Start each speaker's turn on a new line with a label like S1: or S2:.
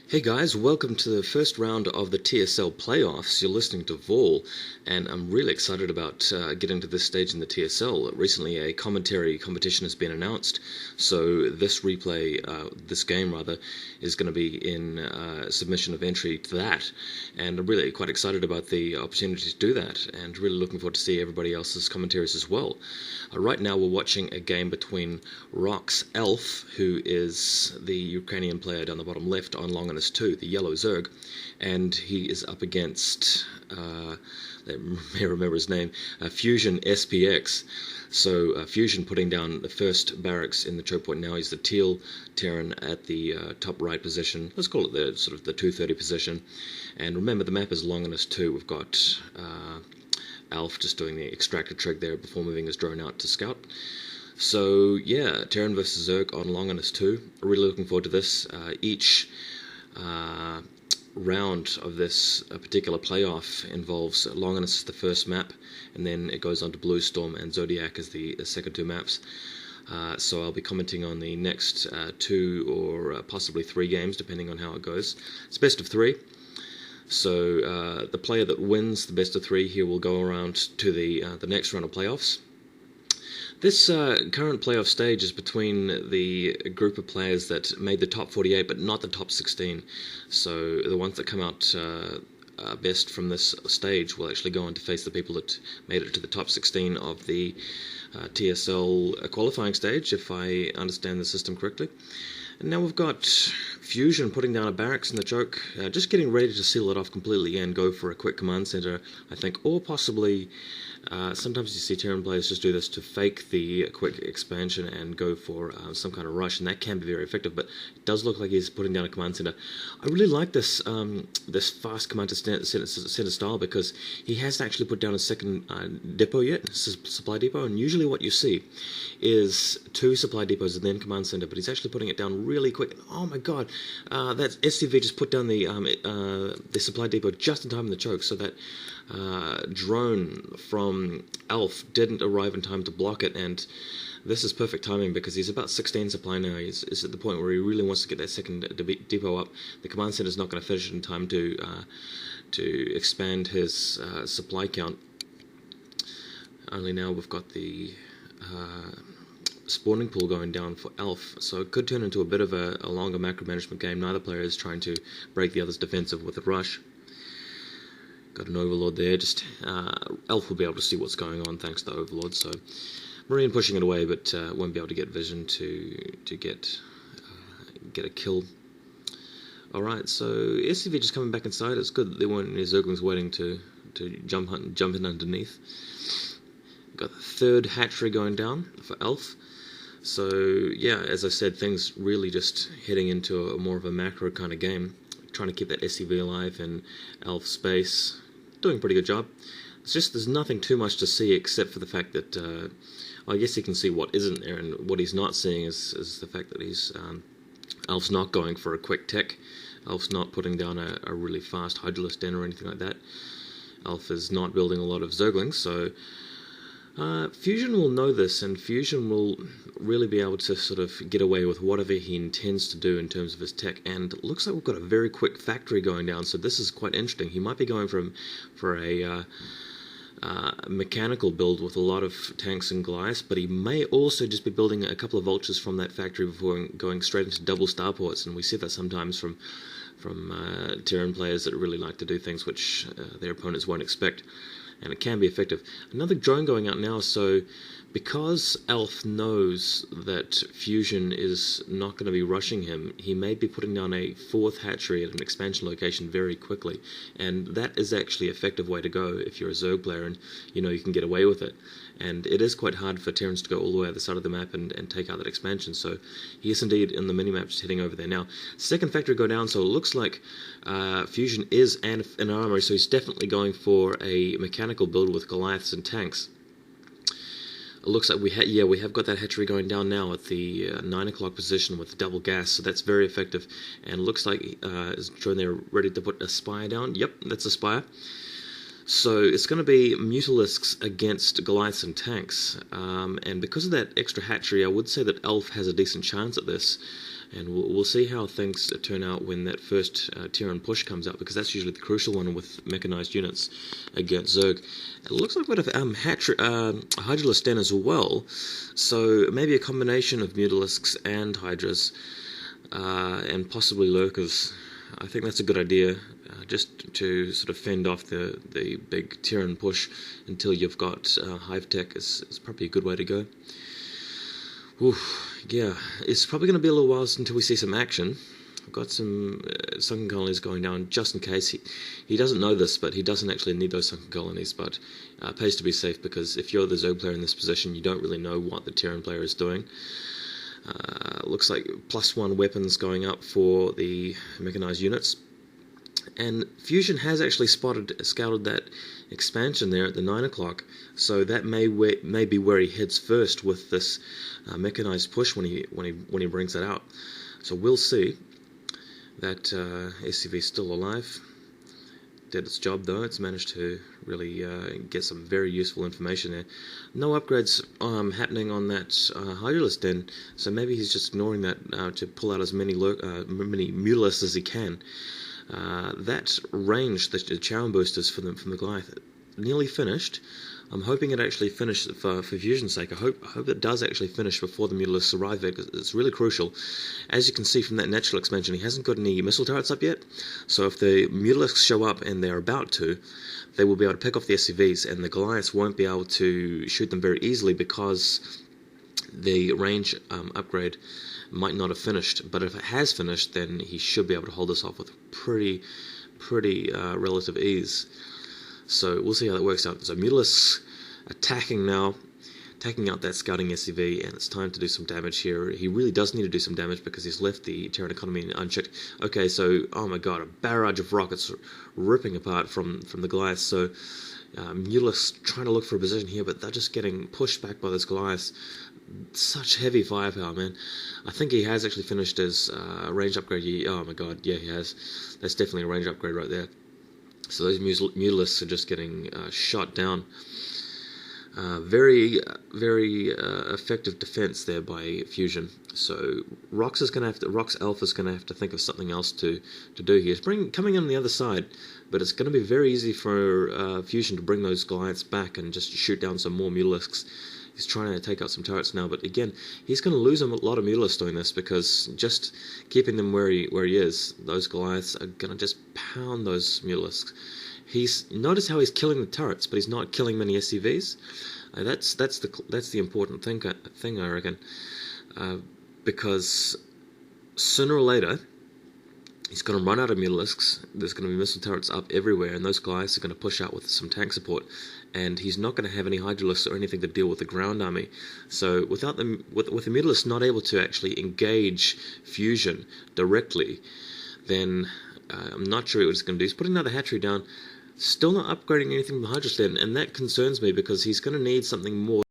S1: Hey guys, welcome to the first round of the TSL playoffs. You're listening to Vol, and I'm really excited about getting to this stage in the TSL. Recently, a commentary competition has been announced, so this game is going to be in submission of entry to that, and I'm really quite excited about the opportunity to do that, and really looking forward to see everybody else's commentaries as well. Right now, we're watching a game between RoX.ALF, who is the Ukrainian player down the bottom left on Longinus II, the yellow Zerg, and he is up against, let me remember his name, fuSion.spx. So fuSion putting down the first barracks in the choke point now. He's the Teal Terran at the top right position. Let's call it the sort of the 230 position. And remember, the map is Longinus II. We've got ALF just doing the extractor trick there before moving his drone out to scout. So yeah, Terran versus Zerg on Longinus II. Really looking forward to this. Each round of this particular playoff involves Longinus as the first map, and then it goes on to Blue Storm and Zodiac as the second two maps. So I'll be commenting on the next two or possibly three games, depending on how it goes. It's best of three. So the player that wins the best of three here will go around to the next round of playoffs. This current playoff stage is between the group of players that made the top 48 but not the top 16. So the ones that come out best from this stage will actually go on to face the people that made it to the top 16 of the TSL qualifying stage, if I understand the system correctly. And now we've got fuSion putting down a barracks in the choke, just getting ready to seal it off completely and go for a quick command center, I think, or possibly sometimes you see Terran players just do this to fake the quick expansion and go for some kind of rush, and that can be very effective, but it does look like he's putting down a command center. I really like this this fast command to center style, because he hasn't actually put down a second depot yet, supply depot, and usually what you see is two supply depots and then command center, but he's actually putting it down really quick. Oh my god, that SCV just put down the supply depot just in time in the choke, so that drone from ALF didn't arrive in time to block it, and this is perfect timing because he's about 16 supply now. He's at the point where he really wants to get that second depot up. The command center is not going to finish it in time to expand his supply count. Only now we've got the spawning pool going down for ALF, so it could turn into a bit of a longer macro management game. Neither player is trying to break the other's defensive with a rush. Got an Overlord there. Just ALF will be able to see what's going on thanks to the Overlord. So Marine pushing it away, but won't be able to get vision to get a kill. All right, so SCV just coming back inside. It's good that there weren't any Zerglings waiting to jump in underneath. Got the third hatchery going down for ALF. So yeah, as I said, things really just heading into a more of a macro kind of game. Trying to keep that SCV alive in ALF space. Doing a pretty good job. It's just there's nothing too much to see except for the fact that I guess he can see what isn't there, and what he's not seeing is the fact that he's ALF's not going for a quick tech. ALF's not putting down a really fast Hydralisk den or anything like that. ALF is not building a lot of Zerglings, so fuSion will know this, and fuSion will really be able to sort of get away with whatever he intends to do in terms of his tech, and it looks like we've got a very quick factory going down, so this is quite interesting. He might be going for a mechanical build with a lot of tanks and Goliaths, but he may also just be building a couple of vultures from that factory before going straight into double starports, and we see that sometimes from Terran players that really like to do things which their opponents won't expect, and it can be effective. Another drone going out now, so because ALF knows that fuSion is not going to be rushing him, he may be putting down a fourth hatchery at an expansion location very quickly, and that is actually an effective way to go if you're a Zerg player and you know you can get away with it. And it is quite hard for Terrans to go all the way to the side of the map and take out that expansion, so he is indeed in the minimap just heading over there now. Second factory go down, so it looks like fuSion is an armory, so he's definitely going for a mechanical build with Goliaths and tanks. It looks like we have got that hatchery going down now at the 9 o'clock position with double gas, so that's very effective. And it looks like is drone there ready to put a spire down. Yep, that's a spire. So it's going to be Mutalisks against Goliaths and tanks, and because of that extra hatchery, I would say that ALF has a decent chance at this. and we'll see how things turn out when that first Terran push comes out, because that's usually the crucial one with mechanized units against Zerg. It looks like a bit of Hydralisk Den as well, so maybe a combination of Mutalisks and Hydras, and possibly Lurkers. I think that's a good idea, just to sort of fend off the big Terran push until you've got Hive Tech is probably a good way to go. Oof, yeah, it's probably going to be a little while until we see some action. I've got some sunken colonies going down just in case. He doesn't know this, but he doesn't actually need those sunken colonies, but it pays to be safe, because if you're the Zerg player in this position, you don't really know what the Terran player is doing. Looks like +1 weapons going up for the mechanized units. And fuSion has actually scouted that expansion there at the 9 o'clock, so that may be where he heads first with this mechanized push when he brings it out. So we'll see. That SCV is still alive. Did its job though. It's managed to really get some very useful information there. No upgrades happening on that Hydralisk Den, so maybe he's just ignoring that to pull out as many Mutalisks as he can. That range, the challenge boosters from the Goliath, nearly finished. I'm hoping it actually finishes for fuSion's sake. I hope it does actually finish before the Mutalisks arrive there, because it's really crucial. As you can see from that natural expansion, he hasn't got any missile turrets up yet, so if the Mutalisks show up, and they're about to, they will be able to pick off the SCVs, and the Goliaths won't be able to shoot them very easily because the range upgrade might not have finished. But if it has finished, then he should be able to hold this off with pretty relative ease. So we'll see how that works out. So Mutalisks attacking now, taking out that scouting SCV, and it's time to do some damage here. He really does need to do some damage because he's left the Terran economy unchecked. Okay, so, oh my god, a barrage of rockets ripping apart from the Goliaths. So Mutalisks trying to look for a position here, but they're just getting pushed back by those Goliaths. Such heavy firepower, man. I think he has actually finished his range upgrade. Oh my god, yeah, he has. That's definitely a range upgrade right there. So those Mutalisks are just getting shot down. Very effective defense there by fuSion. So RoX.ALF is going to have to think of something else to do here. It's coming in on the other side, but it's going to be very easy for fuSion to bring those Goliaths back and just shoot down some more Mutalisks. He's trying to take out some turrets now, but again, he's going to lose a lot of Mutalisks doing this, because just keeping them where he is, those Goliaths are going to just pound those Mutalisks. Notice how he's killing the turrets, but he's not killing many SCVs. That's the important thing, I reckon, because sooner or later he's going to run out of Mutalisks. There's going to be missile turrets up everywhere, and those Goliaths are going to push out with some tank support, and he's not going to have any Hydralisks or anything to deal with the ground army. So with the Mutalisks not able to actually engage fuSion directly, then I'm not sure what he's going to do. He's putting another hatchery down, still not upgrading anything from the Hydralisk Den, and that concerns me, because he's going to need something more